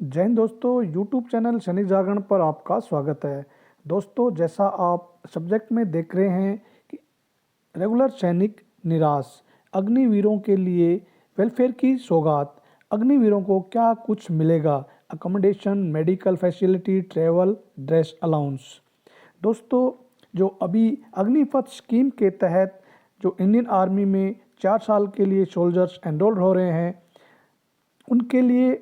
जय हिंद दोस्तों, YouTube channel सैनिक जागरण पर आपका स्वागत है। दोस्तों, जैसा आप सब्जेक्ट में देख रहे हैं कि रेगुलर सैनिक निराश, अग्निवीरों के लिए वेलफेयर की सौगात, अग्निवीरों को क्या कुछ मिलेगा, accommodation, medical facility, travel, dress allowance. दोस्तों, जो अभी अग्निपथ स्कीम के तहत जो इंडियन आर्मी में 4 साल के लिए सोल्जर्स एनरोल हो रहे हैं, उनके लिए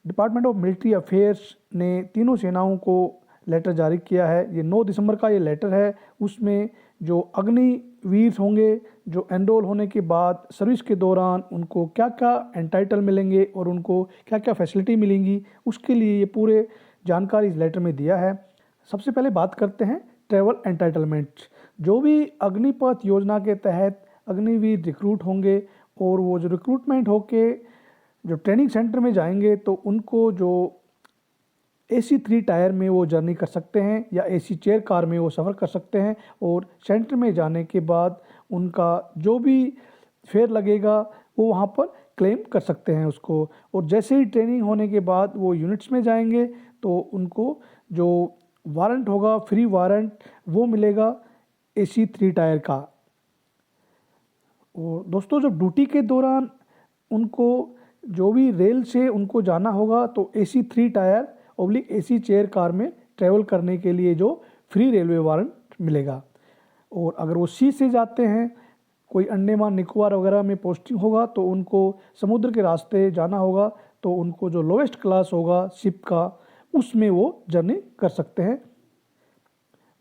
डिपार्टमेंट ऑफ मिलिट्री अफेयर्स ने तीनों सेनाओं को लेटर जारी किया है। ये 9 दिसंबर का ये लेटर है। उसमें जो अग्निवीर होंगे, जो एनरोल होने के बाद सर्विस के दौरान उनको क्या क्या एंटाइटल मिलेंगे और उनको क्या क्या फैसिलिटी मिलेंगी, उसके लिए ये पूरे जानकारी इस लेटर में दिया है। सबसे पहले बात करते हैं ट्रैवल एंटाइटलमेंट। जो भी अग्निपथ योजना के तहत अग्निवीर रिक्रूट होंगे और वो जो रिक्रूटमेंट होके जो ट्रेनिंग सेंटर में जाएंगे, तो उनको जो AC 3 टायर में वो जर्नी कर सकते हैं या AC चेयर कार में वो सफ़र कर सकते हैं। और सेंटर में जाने के बाद उनका जो भी फेयर लगेगा वो वहाँ पर क्लेम कर सकते हैं उसको। और जैसे ही ट्रेनिंग होने के बाद वो यूनिट्स में जाएंगे तो उनको जो वारंट होगा, फ्री वारंट, वो मिलेगा AC 3 टायर का। और दोस्तों, जो ड्यूटी के दौरान उनको जो भी रेल से उनको जाना होगा तो AC 3 tyre oblique AC chair car में ट्रैवल करने के लिए जो फ्री रेलवे वारंट मिलेगा। और अगर वो सी से जाते हैं, कोई अंडमान निकोबार वगैरह में पोस्टिंग होगा, तो उनको समुद्र के रास्ते जाना होगा, तो उनको जो लोएस्ट क्लास होगा शिप का, उसमें वो जर्नी कर सकते हैं।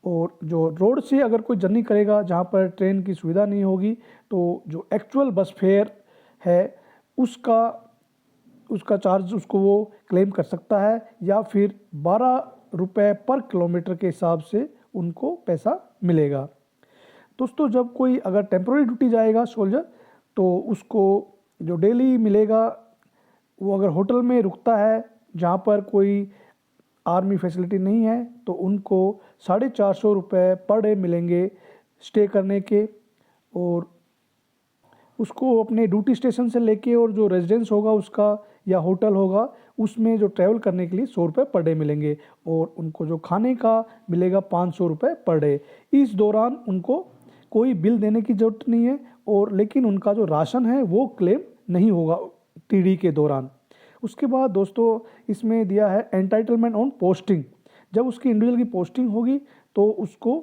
और जो रोड से अगर कोई जर्नी करेगा जहाँ पर ट्रेन की सुविधा नहीं होगी, तो जो एक्चुअल बस फेयर है उसका चार्ज उसको वो क्लेम कर सकता है, या फिर 12 रुपये पर किलोमीटर के हिसाब से उनको पैसा मिलेगा। दोस्तों, जब कोई अगर टेम्पोररी ड्यूटी जाएगा सोल्जर, तो उसको जो डेली मिलेगा, वो अगर होटल में रुकता है जहाँ पर कोई आर्मी फैसिलिटी नहीं है, तो उनको 450 रुपये पर डे मिलेंगे स्टे करने के। और उसको अपने ड्यूटी स्टेशन से लेके और जो रेजिडेंस होगा उसका या होटल होगा, उसमें जो ट्रैवल करने के लिए 100 रुपये पर डे मिलेंगे। और उनको जो खाने का मिलेगा 500 रुपये पर डे। इस दौरान उनको कोई बिल देने की ज़रूरत नहीं है, और लेकिन उनका जो राशन है वो क्लेम नहीं होगा TD के दौरान। उसके बाद दोस्तों, इसमें दिया है एंटाइटलमेंट ऑन पोस्टिंग। जब उसकी इंडिविजुअल की पोस्टिंग होगी तो उसको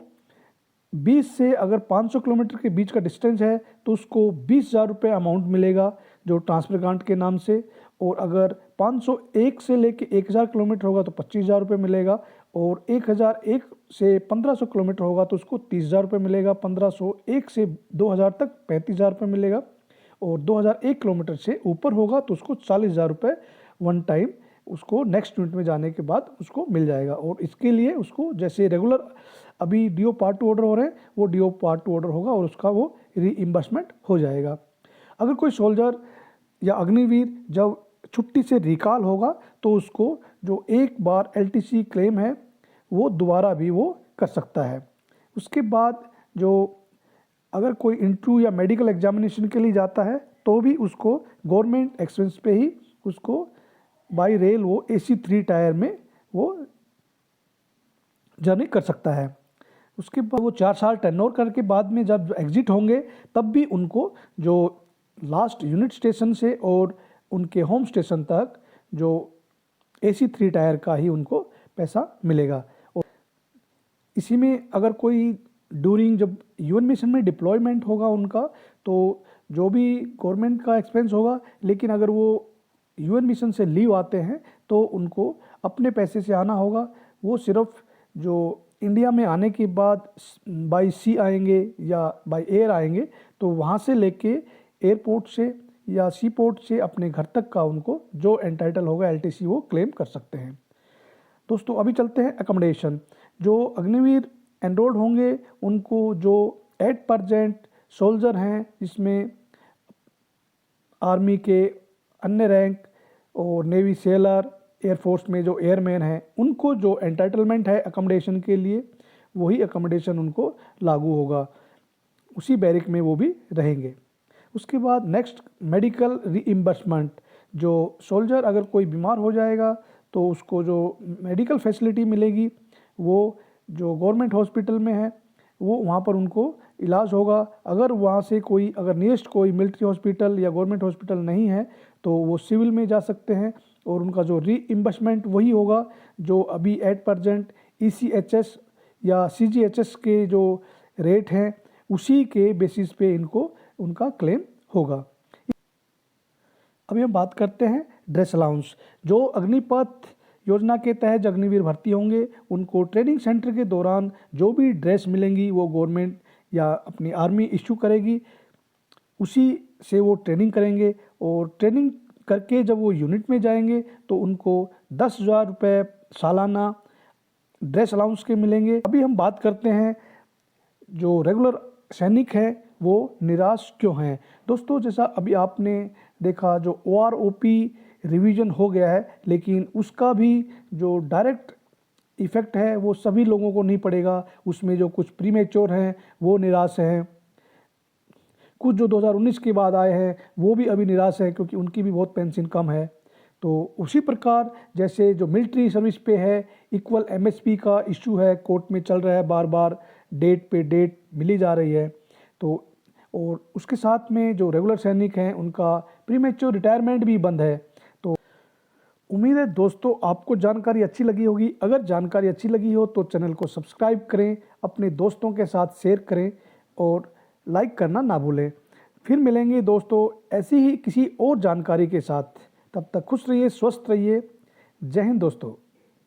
20 से अगर 500 किलोमीटर के बीच का डिस्टेंस है तो उसको 20,000 रुपये अमाउंट मिलेगा जो ट्रांसफर ग्रांट के नाम से। और अगर 501 से लेके 1000 किलोमीटर होगा तो 25,000 रुपये मिलेगा। और 1001 से 1500 किलोमीटर होगा तो उसको 30,000 रुपये मिलेगा। 1501 से 2000 तक 35,000 रुपये मिलेगा। और 2001 किलोमीटर से ऊपर होगा तो उसको 40,000 रुपये वन टाइम उसको नेक्स्ट यूनिट में जाने के बाद उसको मिल जाएगा। और इसके लिए उसको जैसे रेगुलर अभी DO पार्ट 2 ऑर्डर हो रहे हैं, वो DO पार्ट 2 ऑर्डर होगा और उसका वो रीइंबर्समेंट हो जाएगा। अगर कोई सोल्जर या अग्निवीर जब छुट्टी से रिकॉल होगा तो उसको जो एक बार LTC क्लेम है वो दोबारा भी वो कर सकता है। उसके बाद जो अगर कोई इंटरव्यू या मेडिकल एग्जामिनेशन के लिए जाता है तो भी उसको गवर्नमेंट एक्सपेंस पे ही उसको बाई रेल वो AC 3 टायर में वो जर्नी कर सकता है। उसके बाद वो 4 साल टेन्योर करके बाद में जब एग्जिट होंगे, तब भी उनको जो लास्ट यूनिट स्टेशन से और उनके होम स्टेशन तक जो AC 3 टायर का ही उनको पैसा मिलेगा। और इसी में अगर कोई ड्यूरिंग जब UN मिशन में डिप्लॉयमेंट होगा उनका, तो जो भी गवर्नमेंट का एक्सपेंस होगा, लेकिन अगर वो UN मिशन से लीव आते हैं तो उनको अपने पैसे से आना होगा। वो सिर्फ जो इंडिया में आने के बाद बाई सी आएंगे या बाई एयर आएंगे, तो वहाँ से लेके एयरपोर्ट से या सी पोर्ट से अपने घर तक का उनको जो एंटाइटल होगा LTC वो क्लेम कर सकते हैं। दोस्तों, अभी चलते हैं अकोमोडेशन। जो अग्निवीर एनरोल्ड होंगे उनको जो एट प्रेजेंट सोल्जर हैं, जिसमें आर्मी के अन्य रैंक और नेवी सेलर, एयरफोर्स में जो एयरमैन हैं, उनको जो एंटाइटलमेंट है अकोमोडेशन के लिए, वही अकोमोडेशन उनको लागू होगा, उसी बैरिक में वो भी रहेंगे। उसके बाद नेक्स्ट मेडिकल रीइंबर्समेंट। जो सोल्जर अगर कोई बीमार हो जाएगा तो उसको जो मेडिकल फैसिलिटी मिलेगी वो जो गवर्नमेंट हॉस्पिटल में है वो वहाँ पर उनको इलाज होगा। अगर वहाँ से कोई अगर नियरेस्ट कोई मिलिट्री हॉस्पिटल या गवर्नमेंट हॉस्पिटल नहीं है तो वो सिविल में जा सकते हैं और उनका जो रीइंबर्समेंट वही होगा जो अभी एट प्रेजेंट ECHS या CGHS के जो रेट हैं उसी के बेसिस पे इनको उनका क्लेम होगा। अभी हम बात करते हैं ड्रेस अलाउंस। जो अग्निपथ योजना के तहत अग्निवीर भर्ती होंगे उनको ट्रेनिंग सेंटर के दौरान जो भी ड्रेस मिलेंगी वो गवर्नमेंट या अपनी आर्मी इशू करेगी, उसी से वो ट्रेनिंग करेंगे और ट्रेनिंग करके जब वो यूनिट में जाएंगे तो उनको 10,000 रुपये सालाना ड्रेस अलाउंस के मिलेंगे। अभी हम बात करते हैं जो रेगुलर सैनिक हैं वो निराश क्यों हैं। दोस्तों जैसा अभी आपने देखा जो OROP रिवीजन हो गया है, लेकिन उसका भी जो डायरेक्ट इफ़ेक्ट है वो सभी लोगों को नहीं पड़ेगा। उसमें जो कुछ प्रीमेच्योर हैं वो निराश हैं, कुछ जो 2019 के बाद आए हैं वो भी अभी निराश है क्योंकि उनकी भी बहुत पेंशन कम है। तो उसी प्रकार जैसे जो मिलिट्री सर्विस पे है इक्वल MSP का इशू है, कोर्ट में चल रहा है, बार बार डेट पे डेट मिली जा रही है। तो और उसके साथ में जो रेगुलर सैनिक हैं उनका प्रीमेच्योर रिटायरमेंट भी बंद है। तो उम्मीद है दोस्तों आपको जानकारी अच्छी लगी होगी। अगर जानकारी अच्छी लगी हो तो चैनल को सब्सक्राइब करें, अपने दोस्तों के साथ शेयर करें और लाइक करना ना भूलें। फिर मिलेंगे दोस्तों ऐसी ही किसी और जानकारी के साथ। तब तक खुश रहिए, स्वस्थ रहिए। जय हिंद दोस्तों।